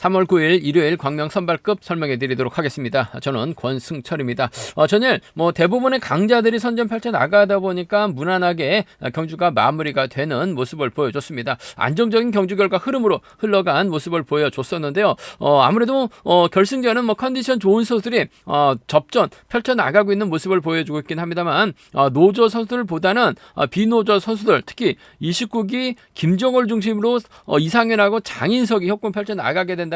3월 9일 일요일 광명 선발급 설명해 드리도록 하겠습니다. 저는 권승철입니다. 전일 대부분의 강자들이 선전 펼쳐 나가다 보니까 무난하게 경주가 마무리가 되는 모습을 보여줬습니다. 안정적인 경주 결과 흐름으로 흘러간 모습을 보여줬었는데요. 아무래도 결승전은 컨디션 좋은 선수들이 접전 펼쳐 나가고 있는 모습을 보여주고 있긴 합니다만 노조 선수들보다는 비노조 선수들, 특히 29기 김정을 중심으로 이상현하고 장인석이 협공 펼쳐 나가게 된다면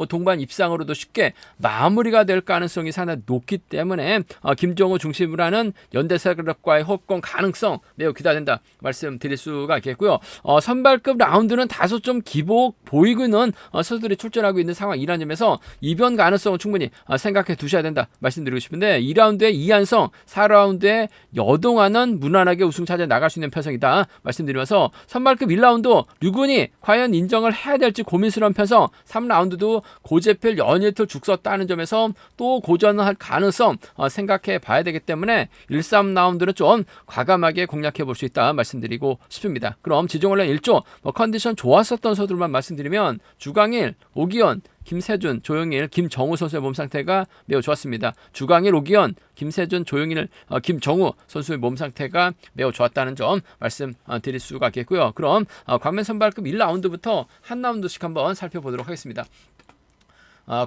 동반 입상으로도 쉽게 마무리가 될 가능성이 상당히 높기 때문에 김정우 중심으로 하는 연대세력과의 협공 가능성 매우 기대된다 말씀드릴 수가 있겠고요. 선발급 라운드는 다소 좀 기복 보이고 있는 선수들이 출전하고 있는 상황이라는 점에서 이변 가능성은 충분히 생각해 두셔야 된다 말씀드리고 싶은데 2라운드에 이한성, 4라운드에 여동아는 무난하게 우승 차지해 나갈 수 있는 편성이다 말씀드리면서 선발급 1라운드 류군이 과연 인정을 해야 될지 고민스러운 편성, 3라운드도 고재필, 연일틀 죽섰다는 점에서 또 고전할 가능성 생각해 봐야 되기 때문에 1, 3라운드는 좀 과감하게 공략해 볼 수 있다 말씀드리고 싶습니다. 그럼 지정원래 1조 컨디션 좋았었던 선수들만 말씀드리면 주광일, 오기현, 김세준, 조용일, 김정우 선수의 몸 상태가 매우 좋았습니다. 주광일, 오기현, 김세준, 조용일, 김정우 선수의 몸 상태가 매우 좋았다는 점 말씀드릴 수가 있겠고요. 그럼 광면 선발급 1라운드부터 한 라운드씩 한번 살펴보도록 하겠습니다.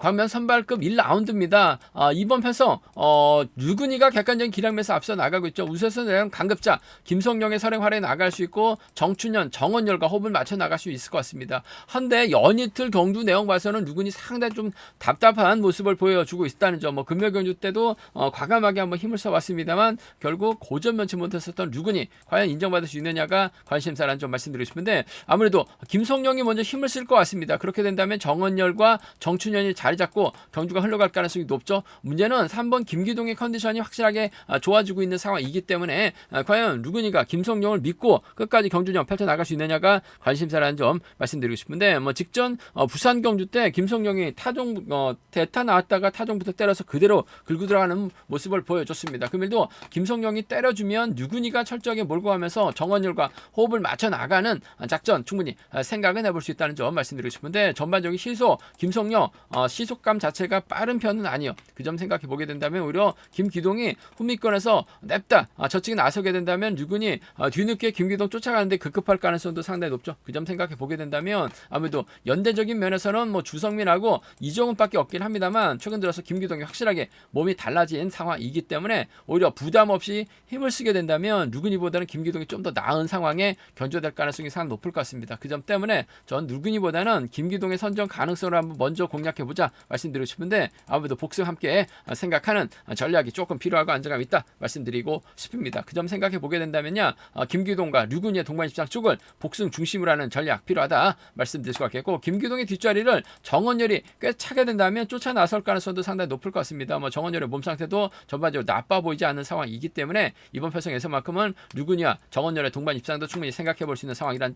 광면 선발급 1라운드입니다. 이번 편성 류근이가 객관적인 기량에서 앞서 나가고 있죠. 우세선 내용 강급자 김성령의 설행활에 나갈 수 있고 정춘현, 정원열과 호흡을 맞춰 나갈 수 있을 것 같습니다. 한데 연이틀 경주 내용 봐서는 류근이 상당히 좀 답답한 모습을 보여주고 있다는 점. 금요 경주 때도 과감하게 한번 힘을 써봤습니다만 결국 고전 면치 못했었던 류근이 과연 인정받을 수 있느냐가 관심사라는 점 말씀드리고 싶은데 아무래도 김성령이 먼저 힘을 쓸 것 같습니다. 그렇게 된다면 정원열과 정춘현이 자리 잡고 경주가 흘러갈 가능성이 높죠. 문제는 3번 김기동의 컨디션이 확실하게 좋아지고 있는 상황이기 때문에 과연 류근이가 김성령을 믿고 끝까지 경주전 펼쳐나갈 수 있느냐가 관심사라는 점 말씀드리고 싶은데 직전 부산 경주 때 김성령이 타종 대타 나왔다가 타종부터 때려서 그대로 긁고 들어가는 모습을 보여줬습니다. 금일도 김성령이 때려주면 류근이가 철저하게 몰고 가면서 정원열과 호흡을 맞춰 나가는 작전 충분히 생각은 해볼 수 있다는 점 말씀드리고 싶은데 전반적인 시소 김성령 시속감 자체가 빠른 편은 아니요. 그 점 생각해 보게 된다면 오히려 김기동이 후미권에서 냅다 저측에 나서게 된다면 류근이 뒤늦게 김기동 쫓아가는데 급급할 가능성도 상당히 높죠. 그 점 생각해 보게 된다면 아무래도 연대적인 면에서는 주성민하고 이정훈밖에 없긴 합니다만 최근 들어서 김기동이 확실하게 몸이 달라진 상황이기 때문에 오히려 부담 없이 힘을 쓰게 된다면 류근이보다는 김기동이 좀 더 나은 상황에 견조될 가능성이 상당히 높을 것 같습니다. 그 점 때문에 전 류근이보다는 김기동의 선정 가능성을 한번 먼저 공략해 보자 말씀드리고 싶은데 아무래도 복승 함께 생각하는 전략이 조금 필요하고 안정감이 있다 말씀드리고 싶습니다. 그 점 생각해 보게 된다면요 김기동과 류근이의 동반 입장 쪽을 복승 중심으로 하는 전략 필요하다 말씀드릴 수가 있겠고 류근의 뒷자리를 정원열이 꽤 차게 된다면 쫓아 나설 가능성도 상당히 높을 것 같습니다. 정원열의 몸 상태도 전반적으로 나빠 보이지 않는 상황이기 때문에 이번 편성에서만큼은 류근이와 정원열의 동반 입장도 충분히 생각해 볼 수 있는 상황이란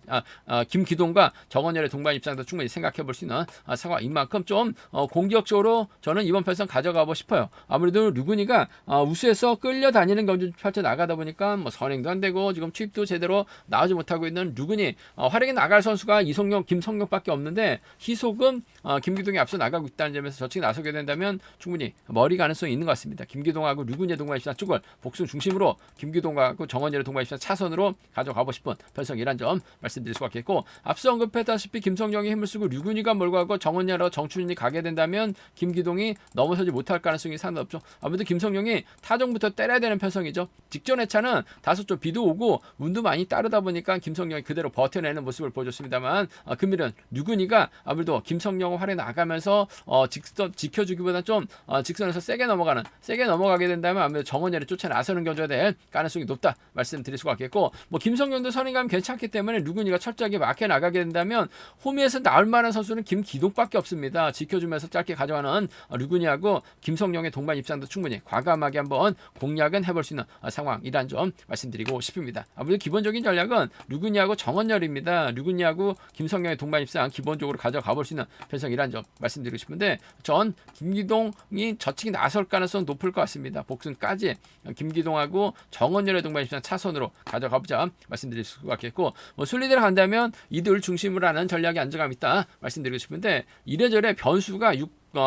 김기동과 정원열의 동반 입장도 충분히 생각해 볼 수 있는 상황인 만큼 좀 공격적으로 저는 이번 편성 가져가고 싶어요. 아무래도 류근이가 우수에서 끌려다니는 경주 펼쳐 나가다 보니까 선행도 안 되고 지금 투입도 제대로 나오지 못하고 있는 류근이 활약에 나갈 선수가 이성용, 김성용밖에 없는데 희속은 김기동이 앞서 나가고 있다는 점에서 저측에 나서게 된다면 충분히 머리 가능성이 있는 것 같습니다. 김기동하고 류근이의 동반입상 쪽을 복승 중심으로 김기동하고 정원열의 동반입상 차선으로 가져가고 싶은 편성이란 점 말씀드릴 수가 있겠고 앞서 언급했다시피 김성용이 힘을 쓰고 류근이가 몰고 가고 정원열하고 정춘현이 가게 된다면 김기동이 넘어서지 못할 가능성이 상당히 높죠. 아무래도 김성용이 타종부터 때려야 되는 편성이죠. 직전 회차는 다소 좀 비도 오고 운도 많이 따르다 보니까 김성용이 그대로 버텨내는 모습을 보여줬습니다만 금일은 류근이가 아무래도 김성용을 활에 나가면서 직선 지켜주기보다는 좀 직선에서 세게 넘어가게 된다면 아무래도 정원열이 쫓아 나서는 경주가 될 가능성이 높다 말씀드릴 수가 있겠고 김성용도 선행감 괜찮기 때문에 류근이가 철저하게 막혀 나가게 된다면 홈에서 나올 만한 선수는 김기동밖에 없습니다. 지켜주면서 짧게 가져가는 류근희하고 김성령의 동반 입장도 충분히 과감하게 한번 공략은 해볼 수 있는 상황이란 점 말씀드리고 싶습니다. 아무래도 기본적인 전략은 류근희하고 정원열입니다. 류근희하고 김성령의 동반 입장 기본적으로 가져가 볼 수 있는 편성이란 점 말씀드리고 싶은데 전 김기동이 저측이 나설 가능성 높을 것 같습니다. 복순까지 김기동하고 정원열의 동반 입장 차선으로 가져가보자 말씀드릴 수가 있겠고 순리대로 간다면 이들 중심으로 하는 전략이 안정감 있다 말씀드리고 싶은데 이래저래 변수가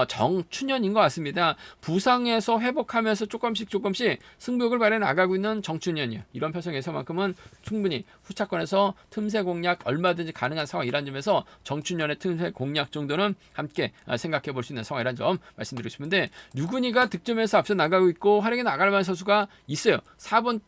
정춘현인 것 같습니다. 부상에서 회복하면서 조금씩 승부욕을 발휘해 나가고 있는 정춘현이요. 이런 편성에서만큼은 충분히 후차권에서 틈새 공략 얼마든지 가능한 상황이란 점에서 정춘현의 틈새 공략 정도는 함께 생각해 볼 수 있는 상황이란 점 말씀드리고 싶은데 류근희가 득점에서 앞서 나가고 있고 활약에 나갈 만한 선수가 있어요. 4번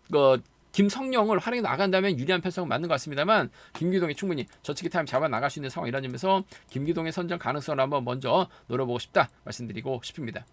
김성령을 활용해 나간다면 유리한 편성은 맞는 것 같습니다만 김기동이 충분히 저치기 타임 잡아 나갈 수 있는 상황이라는 점에서 김기동의 선정 가능성을 한번 먼저 노려보고 싶다 말씀드리고 싶습니다.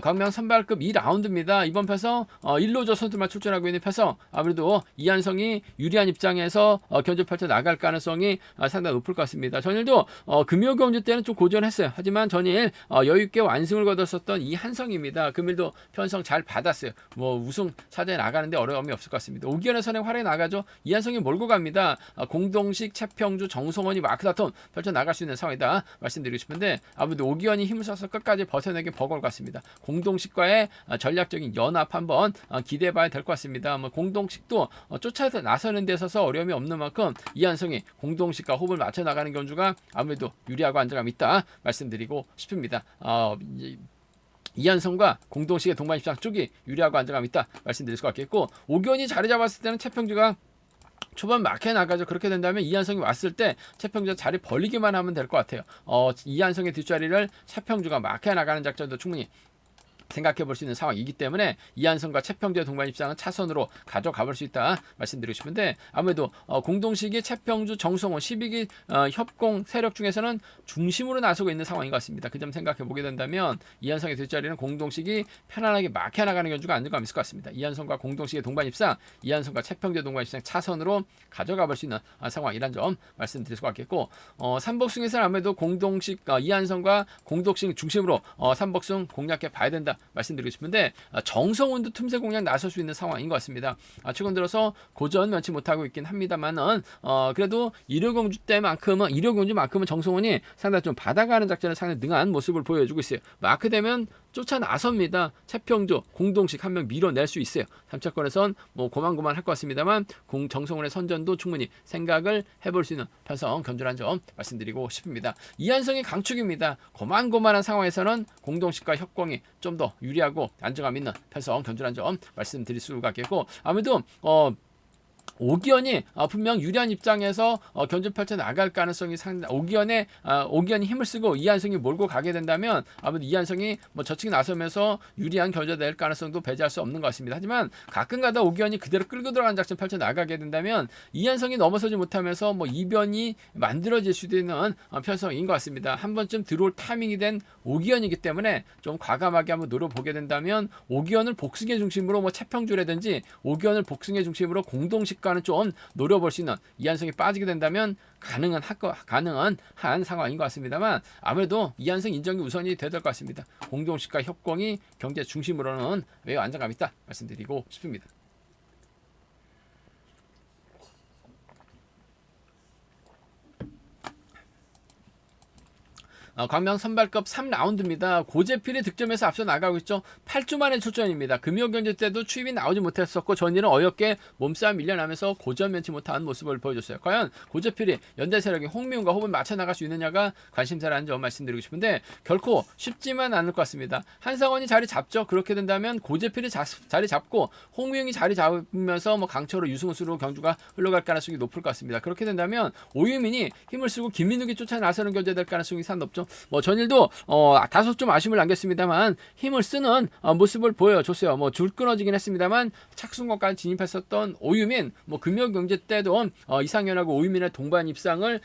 광명 선발급 2라운드입니다. 이번 편성 1로조 선수만 출전하고 있는 편성 아무래도 이한성이 유리한 입장에서 견제 펼쳐 나갈 가능성이 상당히 높을 것 같습니다. 전일도 금요경주 때는 좀 고전했어요. 하지만 전일 여유있게 완승을 거뒀었던 이한성입니다. 금일도 편성 잘 받았어요. 우승 사전에 나가는데 어려움이 없을 것 같습니다. 오기현의 선행 활약에 나가죠. 이한성이 몰고 갑니다. 공동식, 최평주, 정성원이 마크 다툼 펼쳐 나갈 수 있는 상황이다 말씀드리고 싶은데 아무래도 오기현이 힘을 써서 끝까지 벗어내기 버거울 것 같습니다. 공동식과의 전략적인 연합 한번 기대해봐야 될 것 같습니다. 공동식도 쫓아서 나서는 데 있어서 어려움이 없는 만큼 이한성이 공동식과 호흡을 맞춰 나가는 경주가 아무래도 유리하고 안정감이 있다 말씀드리고 싶습니다. 이한성과 공동식의 동반 입장 쪽이 유리하고 안정감이 있다 말씀드릴 수 같겠고 오견이 자리 잡았을 때는 최평주가 초반 막혀 나가죠. 그렇게 된다면 이한성이 왔을 때 최평주가 자리 벌리기만 하면 될 것 같아요. 이한성의 뒷자리를 최평주가 막혀 나가는 작전도 충분히 생각해 볼 수 있는 상황이기 때문에 이한성과 최평주의 동반 입장은 차선으로 가져가 볼 수 있다 말씀드리고 싶은데 아무래도 공동식이 최평주, 정성원, 12기 협공 세력 중에서는 중심으로 나서고 있는 상황인 것 같습니다. 그 점 생각해 보게 된다면 이한성의 뒷자리는 공동식이 편안하게 막혀 나가는 경주가 안정감 있을 것 같습니다. 이한성과 공동식의 동반 입장, 이한성과 최평주의 동반 입장 차선으로 가져가 볼 수 있는 상황이란 점 말씀드릴 수 같겠고 삼복승에서는 아무래도 공동식 이한성과 공동식 중심으로 삼복승 공략해 봐야 된다 말씀드리고 싶은데 정성훈도 틈새 공략 나설 수 있는 상황인 것 같습니다. 최근 들어서 고전 면치 못하고 있긴 합니다만은 그래도 일요경주만큼은 정성훈이 상당히 좀 받아가는 작전에 상당히 능한 모습을 보여주고 있어요. 마크되면 쫓아 나섭니다. 최평주 공동식 한 명 밀어낼 수 있어요. 3차권에선 고만고만 할 것 같습니다만 정성훈의 선전도 충분히 생각을 해볼 수 있는 편성 견주란 점 말씀드리고 싶습니다. 이한성이 강축입니다. 고만고만한 상황에서는 공동식과 협공이 좀 더 유리하고 안정감 있는 편성 견주란 점 말씀드릴 수가 있겠고 아무래도 오기현이 분명 유리한 입장에서 견제 펼쳐 나갈 가능성이 상당. 오기현이 힘을 쓰고 이한성이 몰고 가게 된다면 아무래도 이한성이 저측 나서면서 유리한 견제될 가능성도 배제할 수 없는 것 같습니다. 하지만 가끔가다 오기현이 그대로 끌고 들어가는 작전 펼쳐 나가게 된다면 이한성이 넘어서지 못하면서 이변이 만들어질 수도 있는 편성인 것 같습니다. 한 번쯤 들어올 타이밍이 된 오기현이기 때문에 좀 과감하게 한번 노려보게 된다면 오기현을 복승의 중심으로 최평주라든지 오기현을 복승의 중심으로 공동식과는 좀 노려볼 수 있는 이한성이 빠지게 된다면 가능한 한 상황인 것 같습니다만 아무래도 이한성 인정이 우선이 돼야 될 것 같습니다. 공동식과 협공이 경제 중심으로는 매우 안정감 있다 말씀드리고 싶습니다. 광명 선발급 3라운드입니다. 고재필이 득점에서 앞서 나가고 있죠. 8주 만에 출전입니다. 금요경제 때도 추입이 나오지 못했었고 전일은 어렵게 몸싸움 밀려나면서 고전 면치 못한 모습을 보여줬어요. 과연 고재필이 연대세력인 홍미훈과 호흡을 맞춰 나갈 수 있느냐가 관심사라는 점 말씀드리고 싶은데 결코 쉽지만 않을 것 같습니다. 한상원이 자리 잡죠. 그렇게 된다면 고재필이 자리 잡고 홍미훈이 자리 잡으면서 강철로 유승수로 경주가 흘러갈 가능성이 높을 것 같습니다. 그렇게 된다면 오유민이 힘을 쓰고 김민욱이 쫓아 나서는 견제될 가능성이 상당히 높죠. 전일도 다소 좀 아쉬움을 남겼습니다만 힘을 쓰는 모습을 보여줬어요. 줄 끊어지긴 했습니다만 착순권까지 진입했었던 오유민 금요경제 때도 이상현하고 오유민의 동반 입상을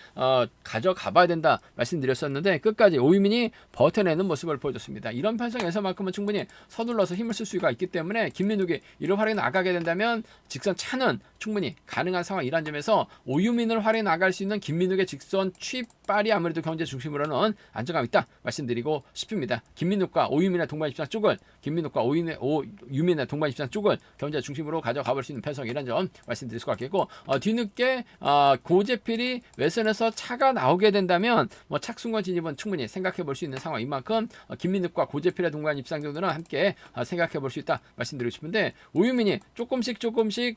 가져가봐야 된다 말씀드렸었는데 끝까지 오유민이 버텨내는 모습을 보여줬습니다. 이런 편성에서만큼은 충분히 서둘러서 힘을 쓸 수가 있기 때문에 김민욱이 이를 활용해 나가게 된다면 직선 차는 충분히 가능한 상황이란 점에서 오유민을 활용해 나갈 수 있는 김민욱의 직선 취발이 아무래도 경제 중심으로는 안정감 있다 말씀드리고 싶습니다. 김민욱과 오유민의 동반 입장 쪽을 오유민의 동반 입장 쪽을 경제 중심으로 가져가 볼 수 있는 편성이라는 점 말씀드릴 수 있겠고 뒤늦게 고재필이 외선에서 차가 나오게 된다면 뭐 착승권 진입은 충분히 생각해 볼 수 있는 상황인 만큼 김민욱과 고재필의 동반 입장 정도는 함께 생각해 볼 수 있다 말씀드리고 싶은데 오유민이 조금씩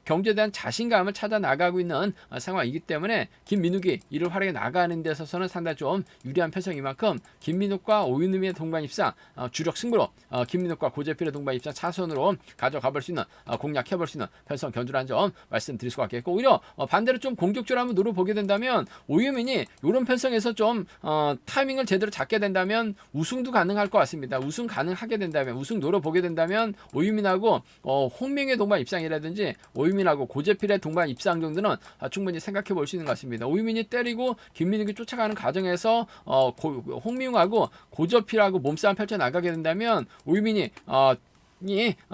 경제에 대한 자신감을 찾아 나가고 있는 상황이기 때문에 김민욱이 이를 활용해 나가는 데 있어서는 상당히 좀 유리한 편성인 만큼 김민욱과 오유민의 동반 입장 주력 승부로 김민욱과 고재필의 동반 입장 차선으로 가져가 볼 수 있는 공략해 볼 수 있는 편성 견주라는 점 말씀드릴 수가 있겠고 오히려 반대로 좀 공격적으로 한번 노려보게 된다면 오유민이 이런 편성에서 좀 타이밍을 제대로 잡게 된다면 우승도 가능할 것 같습니다. 우승 가능하게 된다면 우승 노려보게 된다면 오유민하고 홍명의 동반 입장이라든지 오유민하고 고재필의 동반 입장 정도는 충분히 생각해 볼 수 있는 것 같습니다. 오유민이 때리고 김민욱이 쫓아가는 과정에서 홍명하고 고재필하고 몸싸움 펼쳐 나가게 된다면 오유민이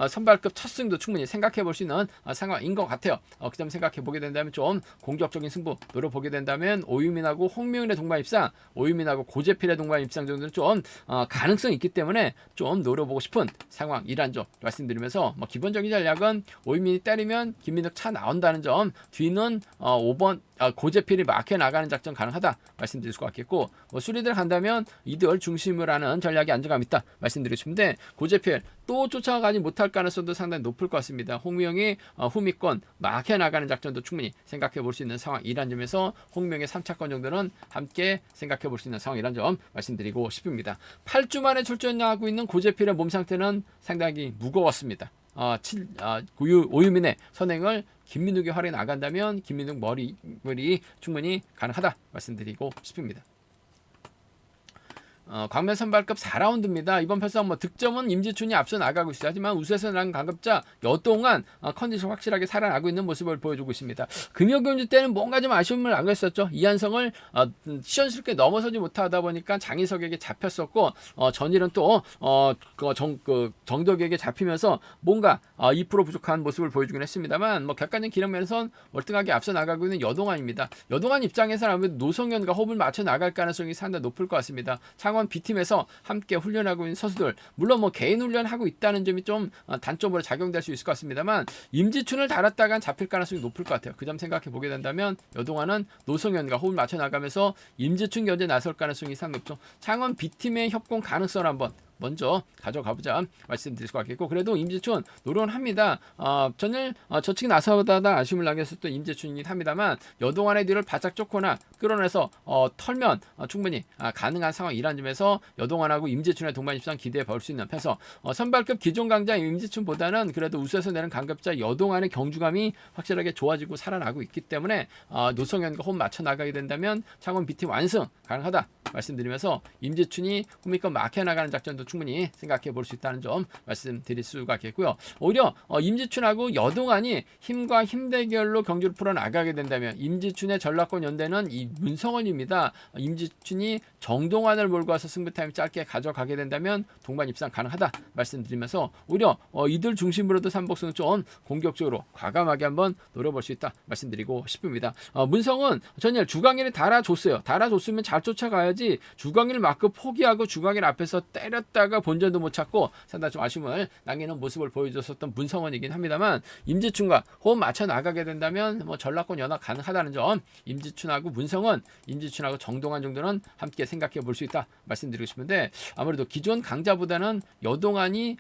선발급 첫 승도 충분히 생각해 볼 수 있는 상황인 것 같아요. 그 점 생각해 보게 된다면 좀 공격적인 승부 노려보게 된다면 오유민하고 홍명의 동반 입상, 오유민하고 고재필의 동반 입상 정도는 좀 가능성이 있기 때문에 좀 노려보고 싶은 상황이란 점 말씀드리면서 기본적인 전략은 오유민이 때리면 김민욱 차 나온다는 점, 뒤는 5번 고재필이 막혀 나가는 작전 가능하다 말씀드릴 수가 있겠고 수리들 간다면 이들 중심으로 하는 전략이 안정감 있다 말씀드리고 싶은데 고재필 또 쫓아가지 못할 가능성도 상당히 높을 것 같습니다. 홍명이 후미권 막혀 나가는 작전도 충분히 생각해 볼 수 있는 상황이란 점에서 홍명의 3차권 정도는 함께 생각해 볼 수 있는 상황이란 점 말씀드리고 싶습니다. 8주 만에 출전하고 있는 고재필의 몸 상태는 상당히 무거웠습니다. 오유민의 선행을 김민욱이 활용해 나간다면 김민욱 머리 충분히 가능하다 말씀드리고 싶습니다. 광면 선발급 4라운드입니다. 이번 편성 득점은 임지춘이 앞서 나가고 있어요. 하지만 우수에서 나간 강급자 여동안 컨디션 확실하게 살아나고 있는 모습을 보여주고 있습니다. 금요경주 때는 뭔가 좀 아쉬움을 안겼었죠. 이한성을 시원스럽게 넘어서지 못하다 보니까 장희석에게 잡혔었고 전일은 또 정덕에게 잡히면서 뭔가 2% 부족한 모습을 보여주긴 했습니다만 객관적인 기록면에선 월등하게 앞서 나가고 있는 여동안입니다. 여동안 입장에서는 아무래도 노성현과 호흡을 맞춰 나갈 가능성이 상당히 높을 것 같습니다. 창원 B팀에서 함께 훈련하고 있는 선수들 물론 개인 훈련하고 있다는 점이 좀 단점으로 작용될 수 있을 것 같습니다만 임지춘을 달았다간 잡힐 가능성이 높을 것 같아요. 그 점 생각해 보게 된다면 여동안은 노성현과 호흡을 맞춰 나가면서 임지춘 견제 나설 가능성이 상당히 높죠. 창원 B팀의 협공 가능성을 한번 먼저 가져가보자 말씀드릴 수가 있겠고 그래도 임지춘 노련합니다. 전일 저측 나서다 아쉬움을 남겼었던 임지춘이긴 합니다만 여동안의 뒤를 바짝 쫓거나 끌어내서 털면 충분히 가능한 상황이라는 점에서 여동안하고 임지춘의 동반 입상 기대해 볼 수 있는 편서 선발급 기존 강자 임지춘보다는 그래도 우수에서 내는 강급자 여동안의 경주감이 확실하게 좋아지고 살아나고 있기 때문에 노성현과 호흡 맞춰 나가게 된다면 창원 B팀 완승 가능하다 말씀드리면서 임지춘이 후미권 막혀 나가는 작전도 충분히 생각해 볼 수 있다는 점 말씀드릴 수가 있겠고요. 오히려 임지춘하고 여동안이 힘과 힘 대결로 경주를 풀어나가게 된다면 임지춘의 전략권 연대는 이 문성원입니다. 임지춘이 정동환을 몰고 와서 승부 타임 짧게 가져가게 된다면 동반 입상 가능하다 말씀드리면서 오히려 이들 중심으로도 삼복승은 좀 공격적으로 과감하게 한번 노려볼 수 있다 말씀드리고 싶습니다. 문성은 전일 주광일을 달아줬어요. 달아줬으면 잘 쫓아가야지 주광일 마크 포기하고 주광일 앞에서 때렸다가 본전도 못 찾고 상당히 좀 아쉬움을 남기는 모습을 보여줬었던 문성원이긴 합니다만 임지춘과 호흡 맞춰 나가게 된다면 전략권 연합 가능하다는 점 임지춘하고 문성원, 임지춘하고 정동환 정도는 함께 생각해 볼 수 있다 말씀드리고 싶은데 아무래도 기존 강자보다는 여동환이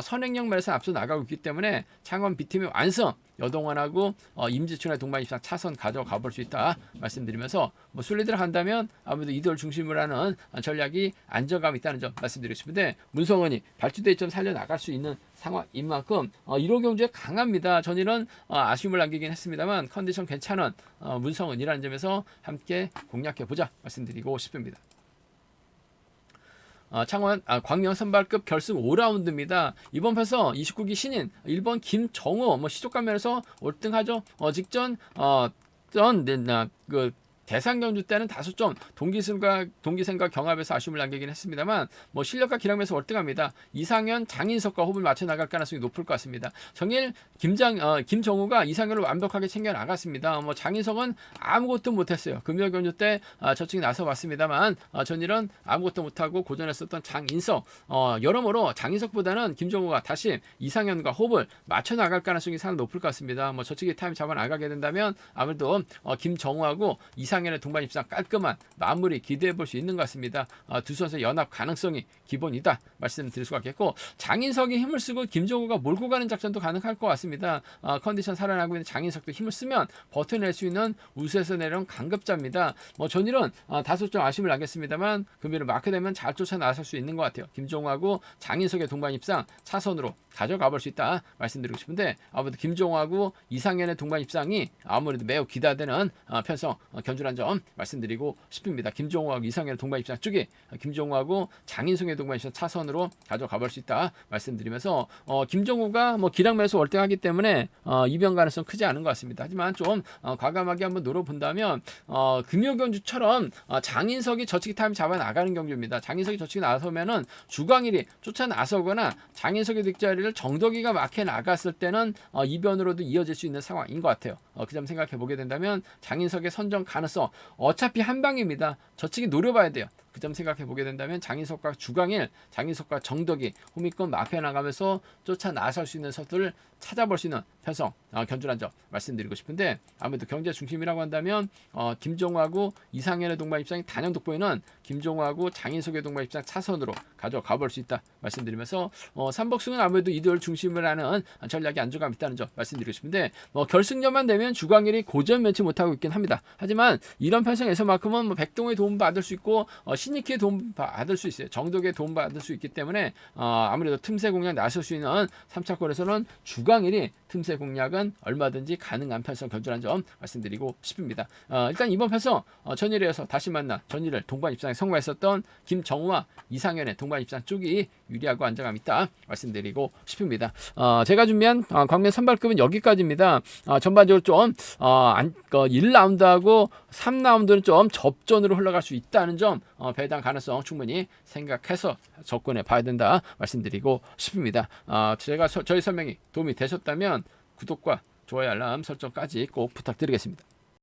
선행력 면에서 앞서 나가고 있기 때문에 창원 B팀의 완성 여동환하고 임지춘의 동반 입상 차선 가져가 볼 수 있다 말씀드리면서 순리대로 한다면 아무래도 이들 중심으로 하는 전략이 안정감이 있다는 점 말씀드리고 싶은데 문성원이 발주대 점 살려나갈 수 있는 상황인 만큼 1호 경주에 강합니다. 전일은 아쉬움을 남기긴 했습니다만 컨디션 괜찮은 문성원이라는 점에서 함께 공략해보자 말씀드리고 싶습니다. 창원 광명 선발급 결승 5라운드입니다. 이번 편서 29기 신인 1번 김정우 시족감 면에서 월등하죠. 직전 대상 경주 때는 다소 좀 동기생과 경합에서 아쉬움을 남기긴 했습니다만 뭐 실력과 기량에서 월등합니다. 이상현, 장인석과 호흡을 맞춰 나갈 가능성이 높을 것 같습니다. 정일 김정우가 이상현을 완벽하게 챙겨 나갔습니다. 뭐 장인석은 아무것도 못했어요. 금요 경주 때 저측이 나서봤습니다만 전일은 아무것도 못하고 고전했었던 장인석, 여러모로 장인석보다는 김정우가 다시 이상현과 호흡을 맞춰 나갈 가능성이 상당히 높을 것 같습니다. 뭐 저측이 타임 잡아 나가게 된다면 아무래도 김정우하고 이상현의 동반 입상 깔끔한 마무리 기대해 볼 수 있는 것 같습니다. 두 선수의 연합 가능성이 기본이다 말씀드릴 수가 있겠고, 장인석이 힘을 쓰고 김정우가 몰고 가는 작전도 가능할 것 같습니다. 컨디션 살아나고 있는 장인석도 힘을 쓰면 버텨낼 수 있는 우수에서 내려온 강급자입니다. 뭐 전일은 다소 좀 아쉬움을 남겼습니다만 금요일 마크되면 잘 쫓아 나설 수 있는 것 같아요. 김정우하고 장인석의 동반 입상 차선으로 가져가 볼 수 있다 말씀드리고 싶은데, 아무래도 김정우하고 이상현의 동반 입상이 아무래도 매우 기대되는 편성 견주란 점 말씀드리고 싶습니다. 김정우하고 이상현의 동반 입상 쪽이 김정우하고 장인석의 동반 입상 차선으로 가져가 볼 수 있다 말씀드리면서, 김정우가 뭐 기량면에서 월등하기 때문에 이변 가능성 크지 않은 것 같습니다. 하지만 좀 과감하게 한번 노려본다면 금요 경주처럼 장인석이 저치기 타임 잡아 나가는 경주입니다. 장인석이 저치기 나서면은 주광일이 쫓아 나서거나 장인석의 뒷자리를 정덕이가 막혀 나갔을 때는 이변으로도 이어질 수 있는 상황인 것 같아요. 그 점 생각해 보게 된다면 장인석의 선정 가능성 어차피 한 방입니다. 저치기 노려봐야 돼요. 그 점 생각해 보게 된다면 장인석과 주광일, 장인석과 정덕이 호미권 막혀 나가면서 쫓아 나설 수 있는 선수를 찾아볼 수 있는 편성 견주란 점 말씀드리고 싶은데, 아무래도 경제 중심이라고 한다면 김정우하고 이상현의 동반 입장이 단연 돋보이는 김정우하고 장인석의 동반 입장 차선으로 가져가 볼 수 있다 말씀드리면서, 삼복승은 아무래도 이들 중심을 하는 전략이 안정감 있다는 점 말씀드리고 싶은데, 결승전만 되면 주광일이 고전 면치 못하고 있긴 합니다. 하지만 이런 편성에서만큼은 뭐 백동의 도움 받을 수 있고 신익희의 도움 받을 수 있어요. 정덕의 도움 받을 수 있기 때문에 아무래도 틈새 공략 나설 수 있는 3차권에서는 주광일이 틈새 공략은 얼마든지 가능한 편성 견주라는 점 말씀드리고 싶습니다. 일단 이번 편성 전일에 이어서 다시 만나 전일을 동반 입상에 성공했었던 김정우와 이상현의 동반 입상 쪽이 유리하고 안정감 있다 말씀드리고 싶습니다. 제가 준비한 광면 선발급은 여기까지입니다. 전반적으로 좀 1라운드하고 3라운드는 좀 접전으로 흘러갈 수 있다는 점 배당 가능성 충분히 생각해서 접근해 봐야 된다 말씀드리고 싶습니다. 저희 설명이 도움이 되셨다면 구독과 좋아요, 알람 설정까지 꼭 부탁드리겠습니다.